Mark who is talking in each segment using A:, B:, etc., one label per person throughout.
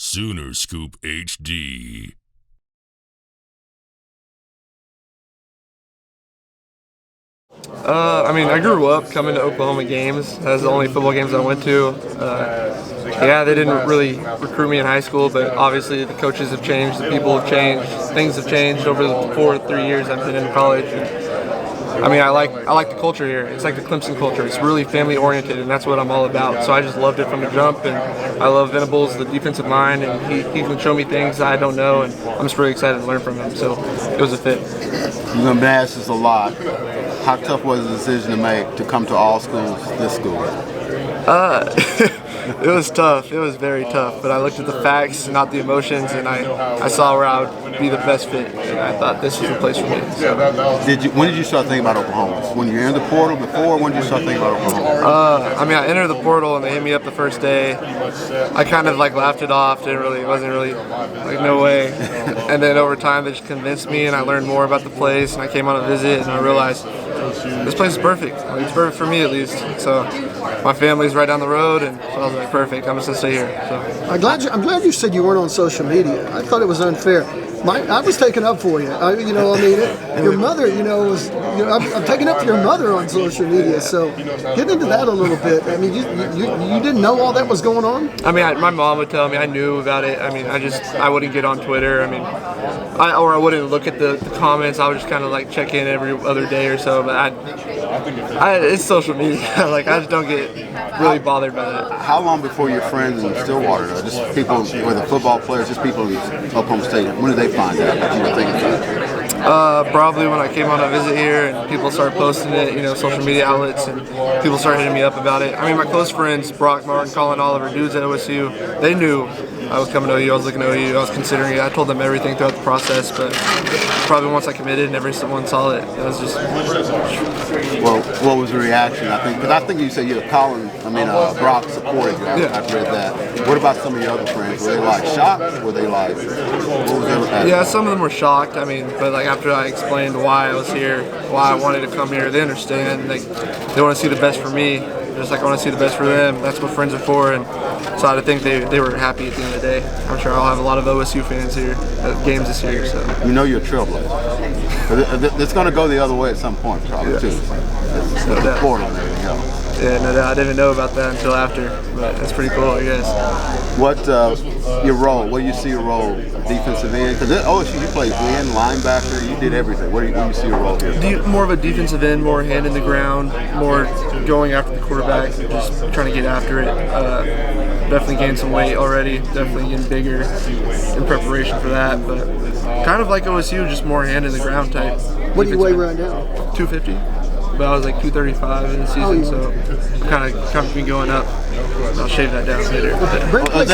A: Sooner Scoop HD.
B: I grew up coming to Oklahoma games. That's the only football games I went to. Yeah, they didn't really recruit me in high school, but obviously the coaches have changed, the people have changed, things have changed over the 3 years I've been in college. I like the culture here. It's like the Clemson culture. It's really family oriented, and that's what I'm all about. So I just loved it from the jump, and I love Venables, the defensive line, and he can show me things I don't know, and I'm just really excited to learn from him. So it was a fit.
C: You're going to be asked this a lot. How tough was the decision to make to come to all schools, this school?
B: It was tough. It was very tough. But I looked at the facts, not the emotions, and I saw where I would be the best fit. And I thought this was the place for me. So.
C: When did you start thinking about Oklahoma? When you entered the portal before? When did you start thinking about Oklahoma?
B: I entered the portal and they hit me up the first day. I kind of laughed it off. It wasn't really no way. And then over time they just convinced me, and I learned more about the place. And I came on a visit and I realized this place is perfect. It's perfect for me at least. So my family's right down the road, and so I was like, perfect. I'm just gonna stay here. So
D: I'm glad you said you weren't on social media. I thought it was unfair. I was taken up for you. Your mother, I'm taking up for your mother on social media. So get into that a little bit. You didn't know all that was going on?
B: My mom would tell me. I knew about it. I wouldn't get on Twitter. I wouldn't look at the comments. I would just kind of check in every other day or so. But it's social media. I just don't get really bothered by that.
C: How long before your friends in Stillwater, just people, whether football players, just people in Oklahoma State, when did they find out that you were thinking about it?
B: Probably when I came on a visit here and people started posting it, social media outlets, and people started hitting me up about it. My close friends, Brock, Martin, Colin, Oliver, dudes at OSU, they knew I was coming to OU, I was looking to OU, I was considering it. I told them everything throughout the process, but probably once I committed and everyone saw it, it was just...
C: Well, what was the reaction? Because I think you said Brock supported you. I've read that. What about some of your other friends? Were they shocked? Were they what was their
B: Yeah, some of them were shocked. But after I explained why I was here, why I wanted to come here, they understand. They want to see the best for me, just like I want to see the best for them. That's what friends are for, and so I think they were happy at the end of the day. I'm sure I'll have a lot of OSU fans here at games this year. So
C: you're a trailblazer. It's going to go the other way at some point, probably too. It's the portal and everything else.
B: Yeah, no doubt. I didn't know about that until after, but that's pretty cool, I guess.
C: What your role? What do you see your role? Defensive end? Because OSU, you played end, linebacker. You did everything. What do you see your role here?
B: More of a defensive end, more hand in the ground, more going after the quarterback, just trying to get after it. Definitely gained some weight already. Definitely getting bigger in preparation for that. But kind of like OSU, just more hand in the ground type.
D: What do you weigh right now?
B: 250. But I was 235 in the season, so kind of been going up. I'll shave that down later.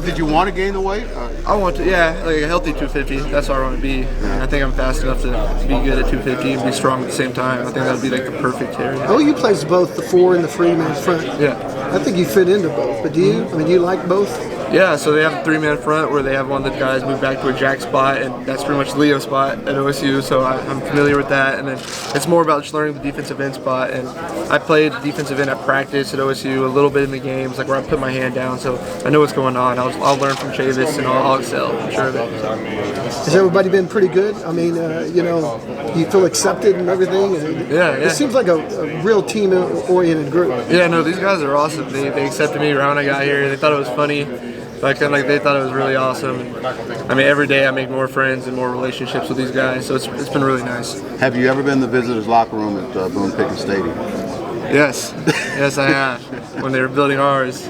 C: Did you want to gain the weight?
B: I want to, yeah, a healthy 250. That's where I want to be. I think I'm fast enough to be good at 250 and be strong at the same time. I think that would be the perfect area.
D: You plays both the 4 and the 3-man front.
B: Yeah.
D: I think you fit into both, but do you? Do you like both?
B: Yeah, so they have a 3-man front where they have one of the guys move back to a jack spot, and that's pretty much Leo's spot at OSU, so I'm familiar with that. And then it's more about just learning the defensive end spot. And I played defensive end at practice at OSU, a little bit in the games, where I put my hand down, so I know what's going on. I'll learn from Chavis, and I'll excel, I'm sure of it. So.
D: Has everybody been pretty good? You feel accepted and everything?
B: Yeah.
D: It seems like a real team-oriented group.
B: Yeah, no, these guys are awesome. They accepted me right when I got here. They thought it was funny. They thought it was really awesome. Every day I make more friends and more relationships with these guys, so it's been really nice.
C: Have you ever been in the visitors' locker room at Boone Pickens Stadium?
B: Yes, I have. When they were building ours,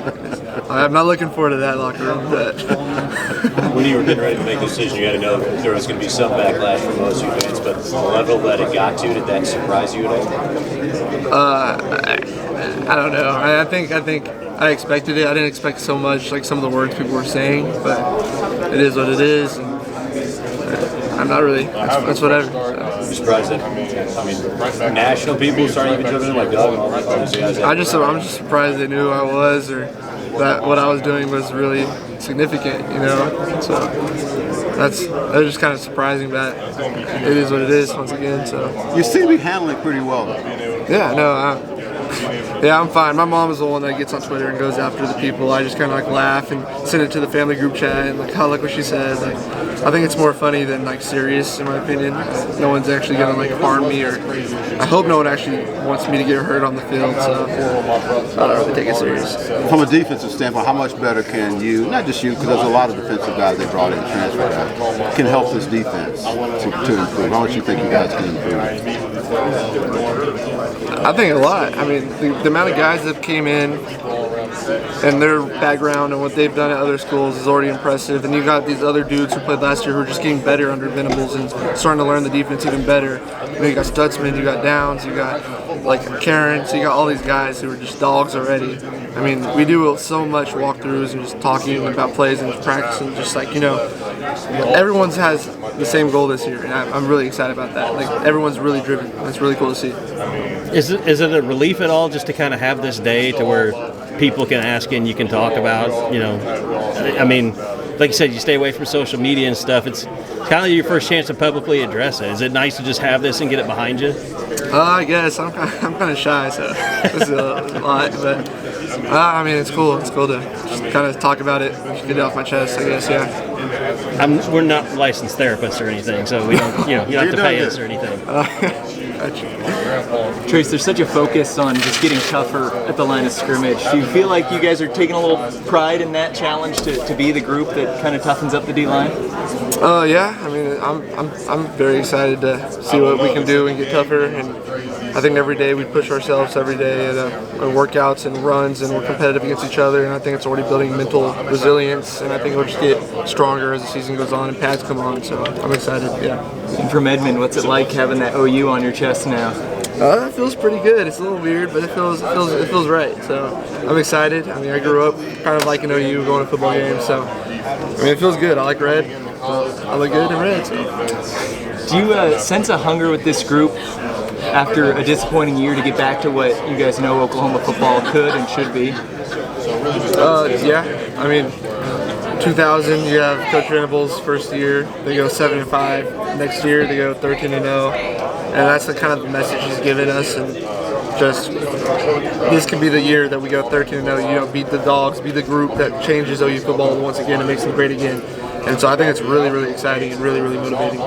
B: I'm not looking forward to that locker room. But
E: when you were getting ready to make the decision, you had to know that there was going to be some backlash from OSU fans, but the level that it got to, did that surprise you at all?
B: I don't know. I think I expected it. I didn't expect so much, some of the words people were saying, but it is what it is. And I'm not really. That's whatever. So.
E: I'm surprised that national people started even jumping in Doug and all these guys.
B: I'm just surprised they knew who I was, or that what I was doing was really significant. So that's just kind of surprising, but it is what it is once again. So
C: you seem to be handling it pretty well, though.
B: Yeah, no. Yeah, I'm fine. My mom is the one that gets on Twitter and goes after the people. I just kind of like laugh and send it to the family group chat and like, look what she said. Like, I think it's more funny than like serious, in my opinion. No one's actually gonna like harm me, or I hope no one actually wants me to get hurt on the field. So I don't really take it serious.
C: From a defensive standpoint, how much better can you, not just you, because there's a lot of defensive guys they brought in, transfer guys, can help this defense to improve? How much do you think you guys can improve?
B: I think a lot. I mean, the amount of guys that came in and their background and what they've done at other schools is already impressive. And you got these other dudes who played last year who are just getting better under Venables and starting to learn the defense even better. You got Stutzman, you got Downs, you got like Karen, so you got all these guys who are just dogs already. I mean, we do so much walkthroughs and just talking about plays and practicing, just like, everyone's has the same goal this year, and I'm really excited about that. Like, everyone's really driven. It's really cool to see.
F: Is it a relief at all just to kind of have this day to where people can ask and you can talk about, I mean, like you said, you stay away from social media and stuff. It's kind of your first chance to publicly address it. Is it nice to just have this and get it behind you?
B: I guess. I'm kind of shy, so this is a lot, but I mean, it's cool. It's cool to just kind of talk about it, get it off my chest, I guess, yeah.
F: We're not licensed therapists or anything, so we don't, you don't have to pay us or anything.
G: Trace, there's such a focus on just getting tougher at the line of scrimmage. Do you feel like you guys are taking a little pride in that challenge to be the group that kind of toughens up the D-line?
B: Yeah. I mean, I'm very excited to see what we can do and get tougher. And I think every day we push ourselves every day at workouts and runs, and we're competitive against each other. And I think it's already building mental resilience. And I think it'll just get stronger as the season goes on and pads come on. So I'm excited. Yeah.
G: And from Edmond, what's it like having that OU on your chest now?
B: It feels pretty good. It's a little weird, but it feels right. So I'm excited. I mean, I grew up kind of liking OU, going to football games. So I mean, it feels good. I like red. I look good in red. So.
G: Do you sense a hunger with this group after a disappointing year to get back to what you guys know Oklahoma football could and should be?
B: Yeah. I mean, 2000, you have Coach Venables' first year. They go 7-5. Next year, they go 13-0. And that's the kind of the message he's given us. And just this could be the year that we go 13-0. Beat the dogs, be the group that changes OU football once again and makes them great again. And so I think it's really, really exciting and really, really motivating.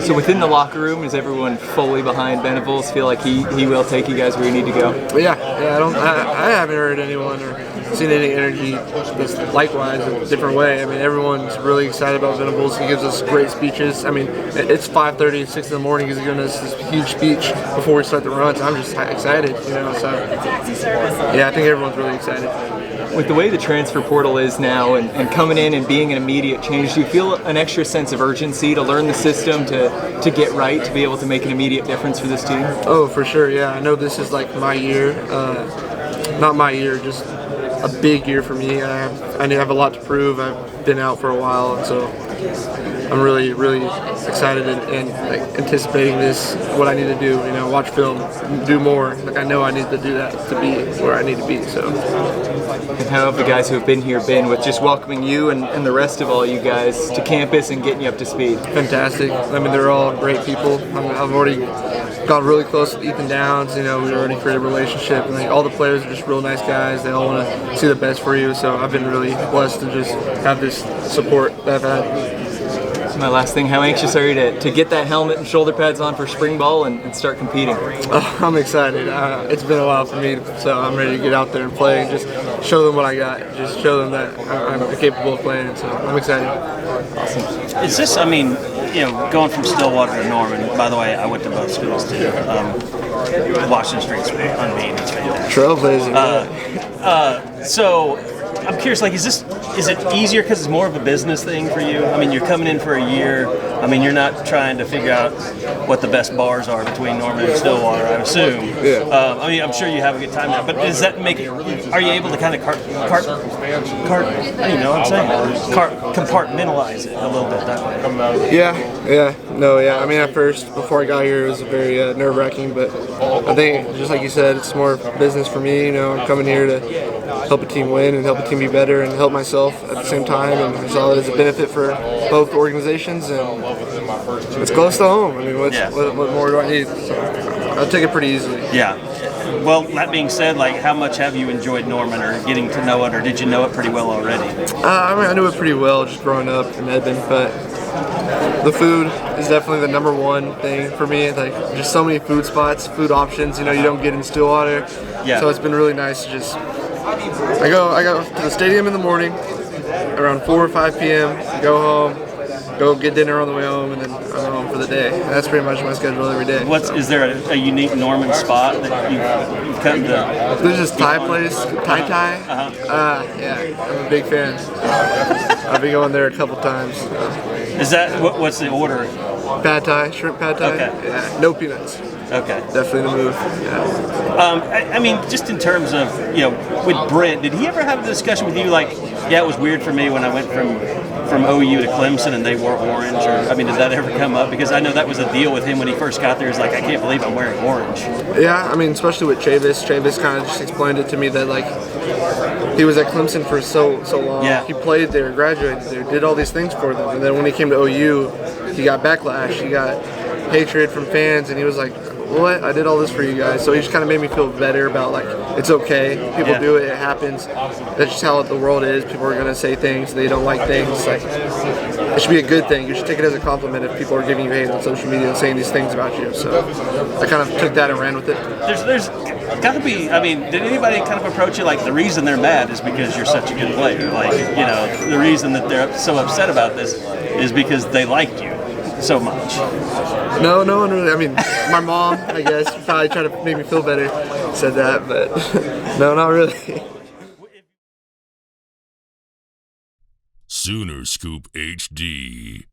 G: So within the locker room, is everyone fully behind Venables? Feel like he will take you guys where you need to go?
B: Yeah. I haven't heard anyone or seen any energy that's likewise in a different way. I mean, everyone's really excited about Venables. He gives us great speeches. I mean, it's 5:30, 6 in the morning. He's giving us this huge speech before we start the runs. I'm just excited, So yeah, I think everyone's really excited.
G: With the way the transfer portal is now and coming in and being an immediate change, do you feel an extra sense of urgency to learn the system, to get right, to be able to make an immediate difference for this team?
B: Oh, for sure, yeah. I know this is like my year. Not my year, just a big year for me. I have a lot to prove. I've been out for a while, and so I'm really, really excited and like, anticipating this, what I need to do, watch film, do more. Like, I know I need to do that to be where I need to be, so.
G: And how have the guys who have been here been with just welcoming you and the rest of all you guys to campus and getting you up to speed?
B: Fantastic. I mean, they're all great people. I've already got really close with Ethan Downs. We already created a relationship. And all the players are just real nice guys. They all want to see the best for you. So I've been really blessed to just have this support that I've had.
G: My last thing, how anxious are you to get that helmet and shoulder pads on for spring ball and start competing?
B: I'm excited. It's been a while for me, so I'm ready to get out there and play and just show them what I got. Just show them that I'm capable of playing, so I'm excited.
G: Awesome.
F: Is this, going from Stillwater to Norman, by the way, I went to both schools too. Washington Street's unbeaten. It's fantastic.
B: Trailblazer.
F: So I'm curious, is it easier because it's more of a business thing for you? I mean, you're coming in for a year. I mean, you're not trying to figure out what the best bars are between Norman and Stillwater, I assume.
B: Yeah.
F: I'm sure you have a good time there. But does that make it? Are you able to kind of compartmentalize it a little bit that way?
B: Yeah. I mean, at first, before I got here, it was very nerve-wracking. But I think, just like you said, it's more business for me. I'm coming here to help a team win and help a team be better and help myself at the same time. And I saw it as a benefit for both organizations. And it's close to home. I mean, what more do I need? So I'll take it pretty easily.
F: Yeah. Well, that being said, like, how much have you enjoyed Norman, or getting to know it, or did you know it pretty well already?
B: I mean, I knew it pretty well just growing up in Edmond, but the food is definitely the number one thing for me. Like, just so many food spots, food options, you don't get in Stillwater.
F: Yeah.
B: So it's been really nice to just, I go to the stadium in the morning, around 4 or 5 p.m., go home, go get dinner on the way home, and then I'm home for the day. And that's pretty much my schedule every day.
F: Is there a unique Norman spot that you've come to?
B: There's this Thai place, Thai. Yeah, I'm a big fan. I've been going there a couple times.
F: Is that what's the order?
B: Pad Thai, shrimp pad Thai.
F: Okay.
B: Yeah, no peanuts.
F: Okay.
B: Definitely the move. Yeah.
F: I mean, just in terms of, with Brent, did he ever have a discussion with you like, yeah, it was weird for me when I went from OU to Clemson and they wore orange? Or, I mean, did that ever come up? Because I know that was a deal with him when he first got there. He's like, I can't believe I'm wearing orange.
B: Yeah, I mean, especially with Chavis. Chavis kind of just explained it to me that, like, he was at Clemson for so long.
F: Yeah.
B: He played there, graduated there, did all these things for them. And then when he came to OU, he got backlash. He got hatred from fans, and he was like, what? I did all this for you guys. So he just kind of made me feel better about, like, it's okay. People do it. It happens. That's just how the world is. People are going to say things. They don't like things. Like, it should be a good thing. You should take it as a compliment if people are giving you hate on social media and saying these things about you. So I kind of took that and ran with it.
F: There's got to be, I mean, did anybody kind of approach you like, the reason they're mad is because you're such a good player? Like, the reason that they're so upset about this is because they liked you so much.
B: No one really. I mean, my mom, I guess, probably tried to make me feel better, said that, but no, not really.
A: Sooner Scoop HD.